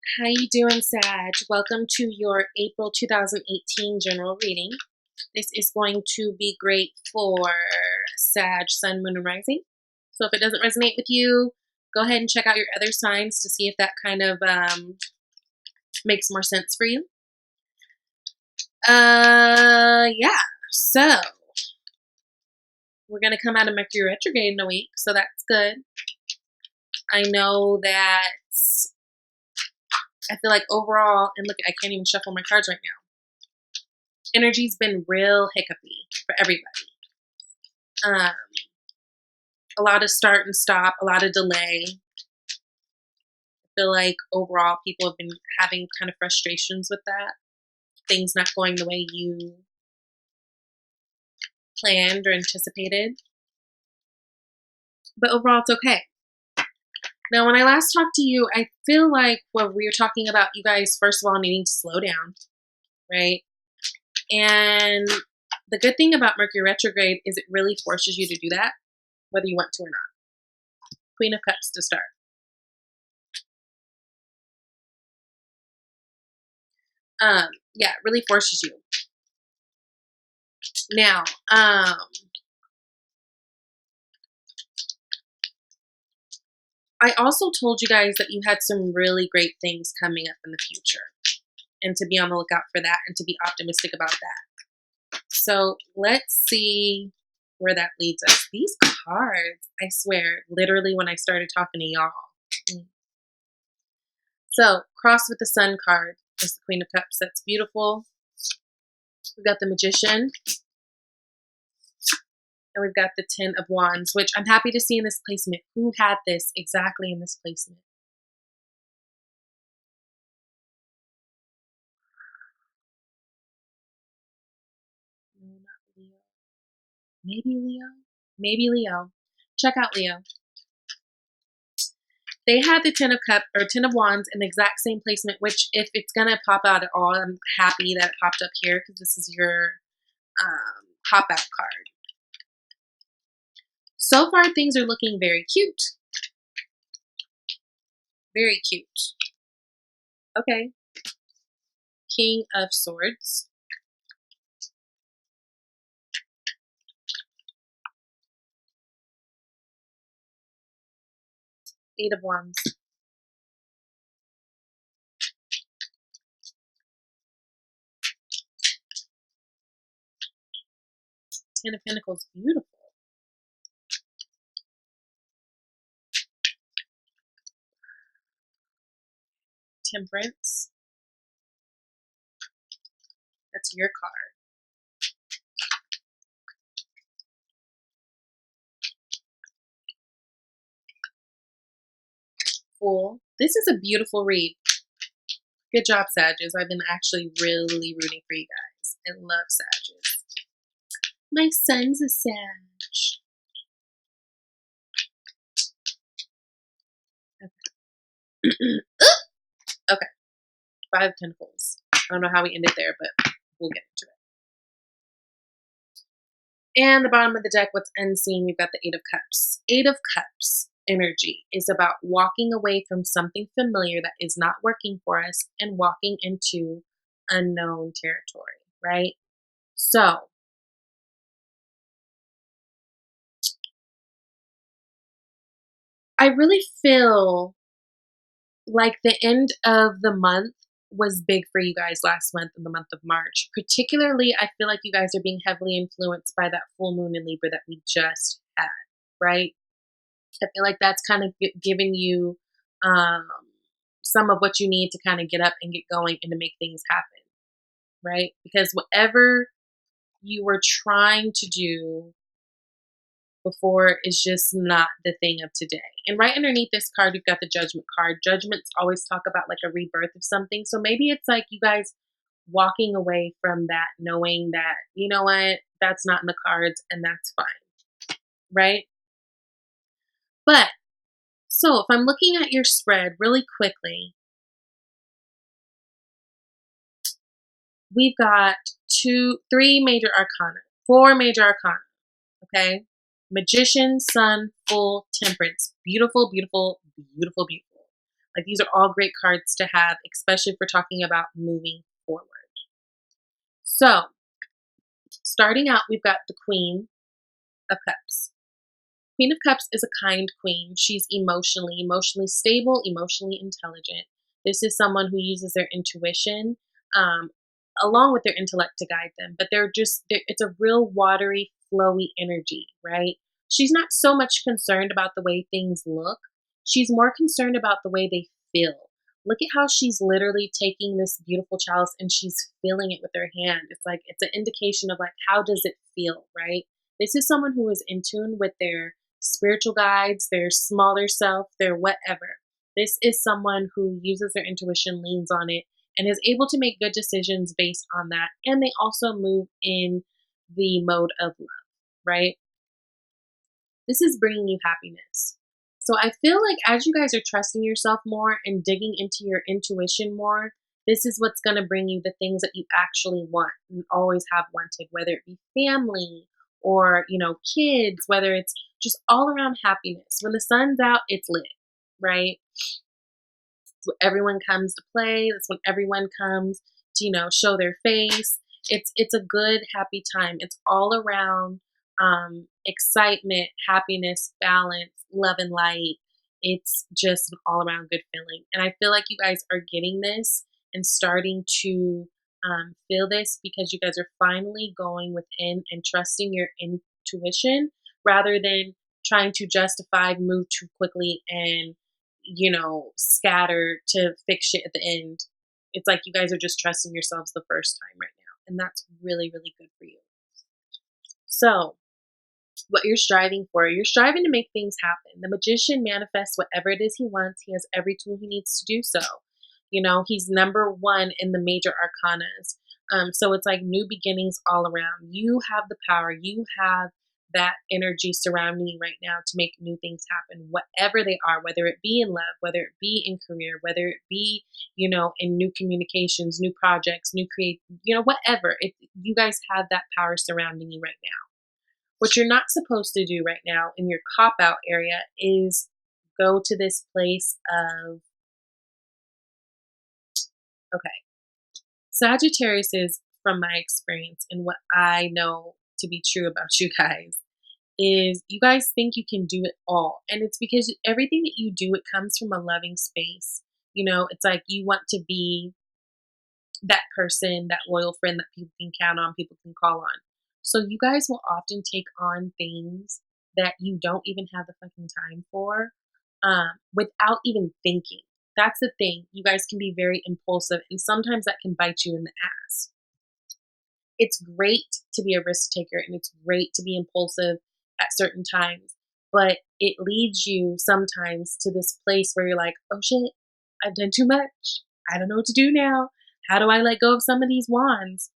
How you doing, Sag? Welcome to your April 2018 general reading. This is going to be great for Sag, Sun, Moon, and Rising. So if it doesn't resonate with you, go ahead and check out your other signs to see if that kind of makes more sense for you. Yeah. So we're gonna come out of Mercury retrograde in a week, so that's good. I know that I feel like overall, and look, I can't even shuffle my cards right now. Energy's been real hiccupy for everybody. A lot of start and stop, a lot of delay. I feel like overall people have been having kind of frustrations with that. Things not going the way you planned or anticipated. But overall, it's okay. Now, when I last talked to you, I feel like we were talking about you guys, first of all, needing to slow down, right? And the good thing about Mercury retrograde is it really forces you to do that, whether you want to or not. Queen of Cups to start. Yeah, it really forces you. Now, I also told you guys that you had some really great things coming up in the future, and to be on the lookout for that and to be optimistic about that. So let's see where that leads us. These cards, I swear, literally when I started talking to y'all. So, cross with the Sun card is the Queen of Cups. That's beautiful. We've got the Magician. And we've got the Ten of Wands, which I'm happy to see in this placement. Who had this exactly in this placement? No, not Leo. Maybe Leo? Maybe Leo. Check out Leo. They had the Ten of Cups or Ten of Wands in the exact same placement, which if it's gonna pop out at all, I'm happy that it popped up here because this is your pop out card. So far, things are looking very cute. Very cute. Okay. King of Swords. Eight of Wands. Ten of Pentacles. Beautiful. Temperance. That's your card. Fool. This is a beautiful read. Good job, Sagittarius. I've been actually really rooting for you guys. I love Sagittarius. My son's a Sag. Okay. Okay. Five of Pentacles. I don't know how we ended there, but we'll get into it. And the bottom of the deck, what's unseen, we've got the Eight of Cups. Eight of Cups energy is about walking away from something familiar that is not working for us and walking into unknown territory, right? So, I really feel like the end of the month was big for you guys last month, in the month of March. Particularly, I feel like you guys are being heavily influenced by that full moon in Libra that we just had, right? I feel like that's kind of giving you some of what you need to kind of get up and get going and to make things happen, right? Because whatever you were trying to do before is just not the thing of today. And right underneath this card, you've got the Judgment card. Judgments always talk about like a rebirth of something. So maybe it's like you guys walking away from that, knowing that, you know what, that's not in the cards and that's fine, right? But, so if I'm looking at your spread really quickly, we've got four major arcana, okay? Magician, Sun, Full, Temperance. Beautiful, beautiful, beautiful, beautiful. Like, these are all great cards to have, especially if we're talking about moving forward. So, starting out, we've got the Queen of Cups. Queen of Cups is a kind queen. She's emotionally stable, emotionally intelligent. This is someone who uses their intuition um, along with their intellect to guide them. But it's a real watery, flowy energy, right? She's not so much concerned about the way things look. She's more concerned about the way they feel. Look at how she's literally taking this beautiful chalice and she's feeling it with her hand. It's like, it's an indication of like, how does it feel, right? This is someone who is in tune with their spiritual guides, their smaller self, their whatever. This is someone who uses their intuition, leans on it, and is able to make good decisions based on that. And they also move in the mode of love, right? This is bringing you happiness. So I feel like as you guys are trusting yourself more and digging into your intuition more, this is what's going to bring you the things that you actually want and always have wanted, whether it be family or, kids, whether it's just all around happiness. When the sun's out, it's lit, right? So everyone comes to play. That's when everyone comes to, show their face. It's a good, happy time. It's all around excitement, happiness, balance, love, and light. It's just an all around good feeling. And I feel like you guys are getting this and starting to feel this because you guys are finally going within and trusting your intuition rather than trying to justify, move too quickly, and scatter to fix shit at the end. It's like you guys are just trusting yourselves the first time right now. And that's really, really good for you. So, what you're striving for, you're striving to make things happen. The magician manifests whatever it is he wants. He has every tool he needs to do so. He's number one in the major arcanas. So it's like new beginnings all around. You have the power. You have that energy surrounding you right now to make new things happen, whatever they are, whether it be in love, whether it be in career, whether it be, in new communications, new projects, new whatever. You guys have that power surrounding you right now. What you're not supposed to do right now in your cop-out area is go to this place of, okay, Sagittarius is, from my experience and what I know to be true about you guys, is you guys think you can do it all. And it's because everything that you do, it comes from a loving space. It's like you want to be that person, that loyal friend that people can count on, people can call on. So you guys will often take on things that you don't even have the fucking time for without even thinking. That's the thing. You guys can be very impulsive, and sometimes that can bite you in the ass. It's great to be a risk taker, and it's great to be impulsive at certain times, but it leads you sometimes to this place where you're like, oh shit, I've done too much. I don't know what to do now. How do I let go of some of these wands?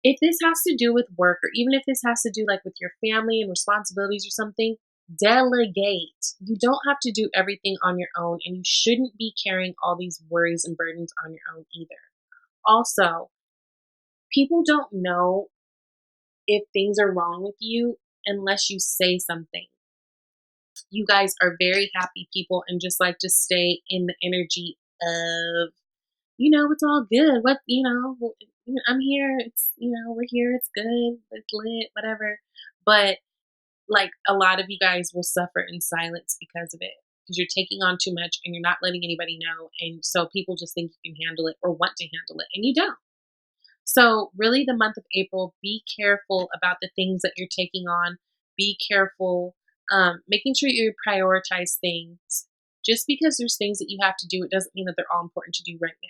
If this has to do with work, or even if this has to do like with your family and responsibilities or something, delegate. You don't have to do everything on your own, and you shouldn't be carrying all these worries and burdens on your own either. Also, people don't know if things are wrong with you unless you say something. You guys are very happy people and just like to stay in the energy of, it's all good. I'm here. It's, we're here. It's good. It's lit, whatever. But like a lot of you guys will suffer in silence because of it, because you're taking on too much and you're not letting anybody know. And so people just think you can handle it or want to handle it, and you don't. So really the month of April, be careful about the things that you're taking on. Be careful, making sure you prioritize things. Just because there's things that you have to do, it doesn't mean that they're all important to do right now.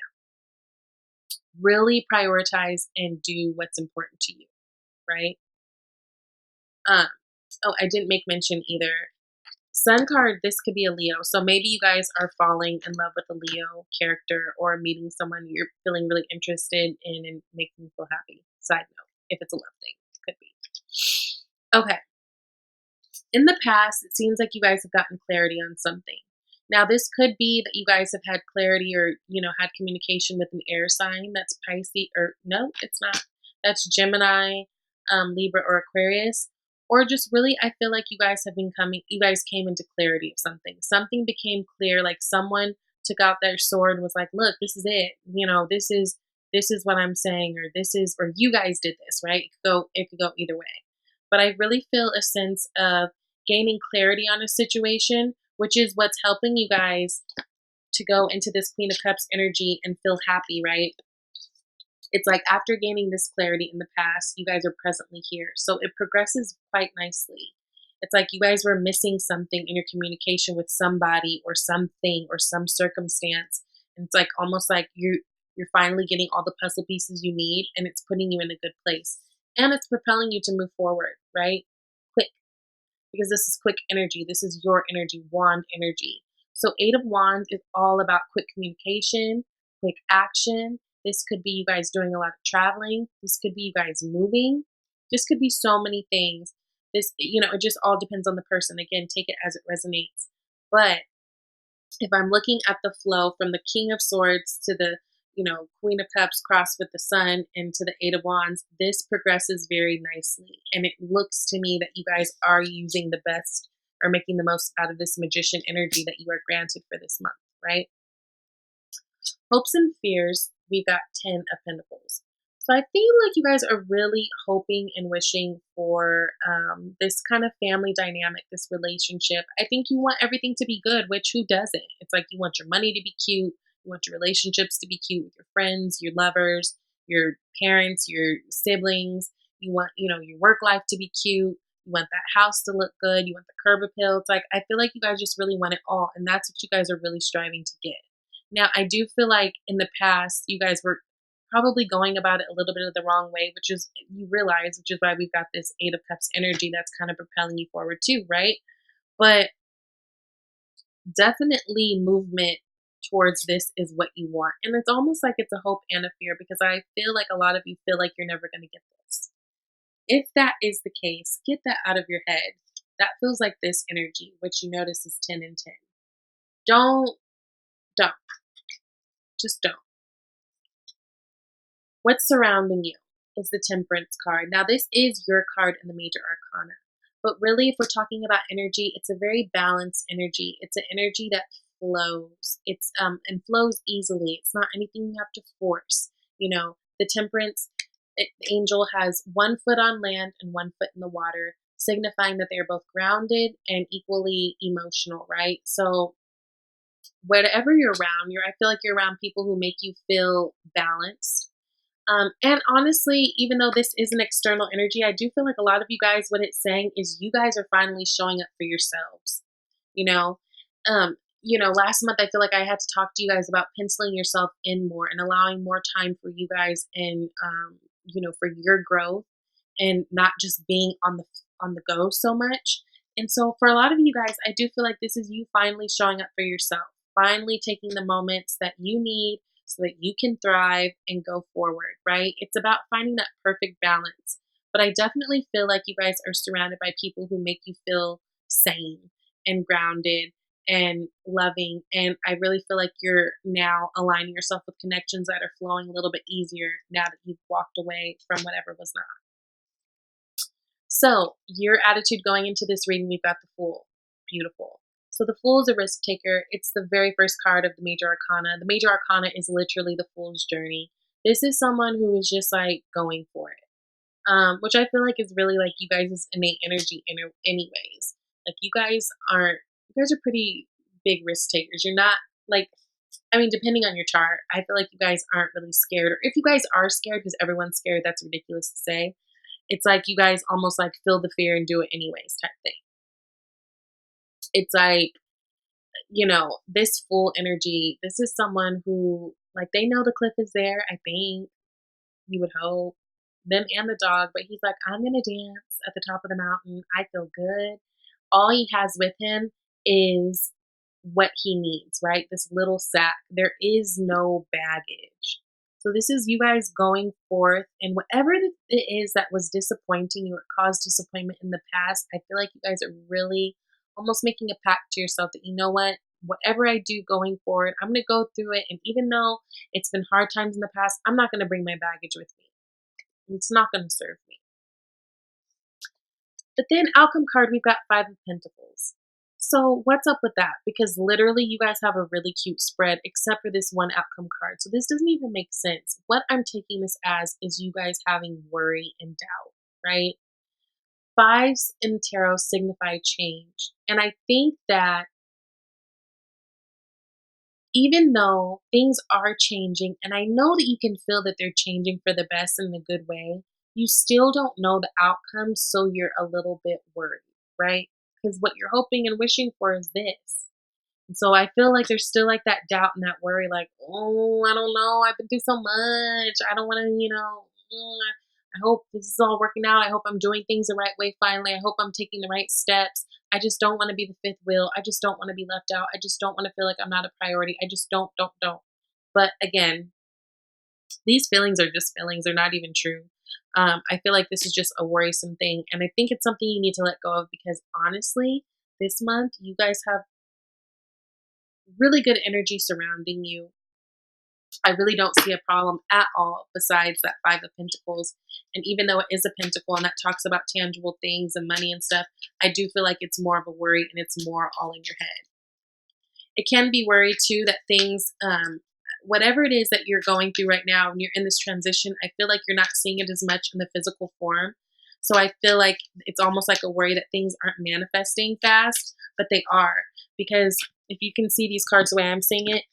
Really prioritize and do what's important to you, right? Oh, I didn't make mention either. Sun card, this could be a Leo. So maybe you guys are falling in love with a Leo character or meeting someone you're feeling really interested in and making you feel happy. Side note, if it's a love thing, could be. Okay. In the past, it seems like you guys have gotten clarity on something. Now, this could be that you guys have had clarity or, had communication with an air sign that's Pisces, or no, it's not. That's Gemini, Libra, or Aquarius. Or just really, I feel like you guys came into clarity of something. Something became clear, like someone took out their sword and was like, look, this is it. This is what I'm saying, or you guys did this, right? It could go either way. But I really feel a sense of gaining clarity on a situation, which is what's helping you guys to go into this Queen of Cups energy and feel happy, right? It's like after gaining this clarity in the past, you guys are presently here. So it progresses quite nicely. It's like you guys were missing something in your communication with somebody or something or some circumstance. And it's like almost like you're finally getting all the puzzle pieces you need, and it's putting you in a good place. And it's propelling you to move forward, right? Quick. Because this is quick energy. This is your energy, wand energy. So 8 of Wands is all about quick communication, quick action. This could be you guys doing a lot of traveling. This could be you guys moving. This could be so many things. It just all depends on the person. Again, take it as it resonates. But if I'm looking at the flow from the King of Swords to the, Queen of Cups crossed with the Sun and to the 8 of Wands, this progresses very nicely. And it looks to me that you guys are using the best or making the most out of this Magician energy that you are granted for this month, right? Hopes and fears, we've got 10 of Pentacles. So I feel like you guys are really hoping and wishing for this kind of family dynamic, this relationship. I think you want everything to be good, which who doesn't? It's like you want your money to be cute. You want your relationships to be cute with your friends, your lovers, your parents, your siblings. You want, your work life to be cute. You want that house to look good. You want the curb appeal. It's like, I feel like you guys just really want it all. And that's what you guys are really striving to get. Now, I do feel like in the past, you guys were probably going about it a little bit of the wrong way, which is why we've got this 8 of Cups energy that's kind of propelling you forward too, right? But definitely movement towards this is what you want. And it's almost like it's a hope and a fear, because I feel like a lot of you feel like you're never going to get this. If that is the case, get that out of your head. That feels like this energy, which you notice is 10 and 10. Don't. Just don't. What's surrounding you is the Temperance card. Now, this is your card in the Major Arcana. But really, if we're talking about energy, it's a very balanced energy. It's an energy that flows. And flows easily. It's not anything you have to force. The Temperance angel has 1 foot on land and 1 foot in the water, signifying that they're both grounded and equally emotional, right? So wherever you're around, I feel like you're around people who make you feel balanced. And honestly, even though this is an external energy, I do feel like a lot of you guys, what it's saying is you guys are finally showing up for yourselves. Last month I feel like I had to talk to you guys about penciling yourself in more and allowing more time for you guys and for your growth and not just being on the go so much. And so for a lot of you guys, I do feel like this is you finally showing up for yourself, finally taking the moments that you need so that you can thrive and go forward, right? It's about finding that perfect balance. But I definitely feel like you guys are surrounded by people who make you feel sane and grounded and loving. And I really feel like you're now aligning yourself with connections that are flowing a little bit easier now that you've walked away from whatever was not. So your attitude going into this reading, we've got the Fool. Beautiful. So the Fool is a risk taker. It's the very first card of the Major Arcana. The Major Arcana is literally the Fool's journey. This is someone who is just like going for it, which I feel like is really like you guys' innate energy anyways. Like you guys are pretty big risk takers. You're not depending on your chart, I feel like you guys aren't really scared. Or if you guys are scared because everyone's scared, that's ridiculous to say. It's like you guys almost like feel the fear and do it anyways type thing. It's like, this Fool energy, this is someone who, like, they know the cliff is there, I think. You would hope. Them and the dog, but he's like, I'm going to dance at the top of the mountain. I feel good. All he has with him is what he needs, right? This little sack. There is no baggage. So this is you guys going forth, and whatever it is that was disappointing you or caused disappointment in the past, I feel like you guys are really almost making a pact to yourself that, you know what, whatever I do going forward, I'm going to go through it. And even though it's been hard times in the past, I'm not going to bring my baggage with me. It's not going to serve me. But then outcome card, we've got 5 of Pentacles. So what's up with that? Because literally you guys have a really cute spread except for this one outcome card. So this doesn't even make sense. What I'm taking this as is you guys having worry and doubt, right? Fives in tarot signify change. And I think that even though things are changing, and I know that you can feel that they're changing for the best in a good way, you still don't know the outcome, so you're a little bit worried, right? Because what you're hoping and wishing for is this. And so I feel like there's still like that doubt and that worry, like, oh, I don't know. I've been through so much. I don't want to, I hope this is all working out. I hope I'm doing things the right way finally. I hope I'm taking the right steps. I just don't want to be the fifth wheel. I just don't want to be left out. I just don't want to feel like I'm not a priority. I just don't. But again, these feelings are just feelings. They're not even true. I feel like this is just a worrisome thing. And I think it's something you need to let go of because honestly, this month, you guys have really good energy surrounding you. I really don't see a problem at all besides that Five of Pentacles. And even though it is a pentacle and that talks about tangible things and money and stuff, I do feel like it's more of a worry and it's more all in your head. It can be worry too that things, whatever it is that you're going through right now and you're in this transition, I feel like you're not seeing it as much in the physical form. So I feel like it's almost like a worry that things aren't manifesting fast, but they are. Because if you can see these cards the way I'm seeing it,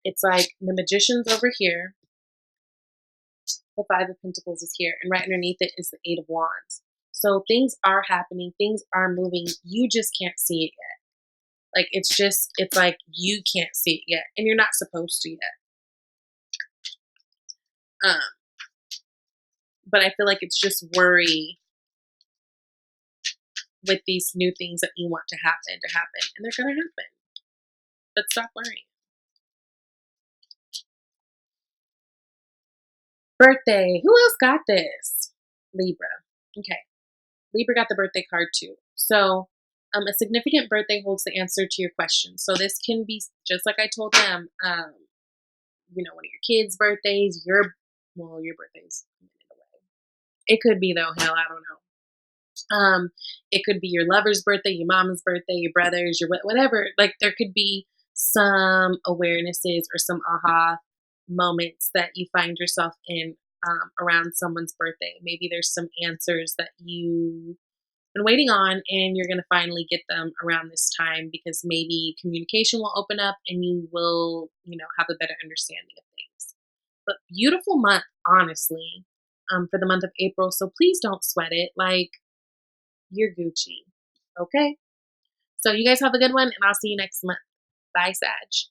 it's like the Magician's over here, the Five of Pentacles is here, and right underneath it is the Eight of Wands. So things are happening, things are moving, you just can't see it yet. Like it's like you can't see it yet, and you're not supposed to yet. But I feel like it's just worry with these new things that you want to happen, and they're gonna happen. But stop worrying. Birthday. Who else got this? Libra. Okay. Libra got the birthday card too. So a significant birthday holds the answer to your question. So this can be just like I told them, one of your kids' birthdays, your birthday's a minute away. It could be though, hell, I don't know. It could be your lover's birthday, your mama's birthday, your brother's, your whatever. Like there could be some awarenesses or some aha moments that you find yourself in around someone's birthday. Maybe there's some answers that you've been waiting on and you're going to finally get them around this time because maybe communication will open up and you will, have a better understanding of things. But beautiful month, honestly, for the month of April. So please don't sweat it. Like, you're Gucci. Okay? So you guys have a good one and I'll see you next month. Bye, Sag.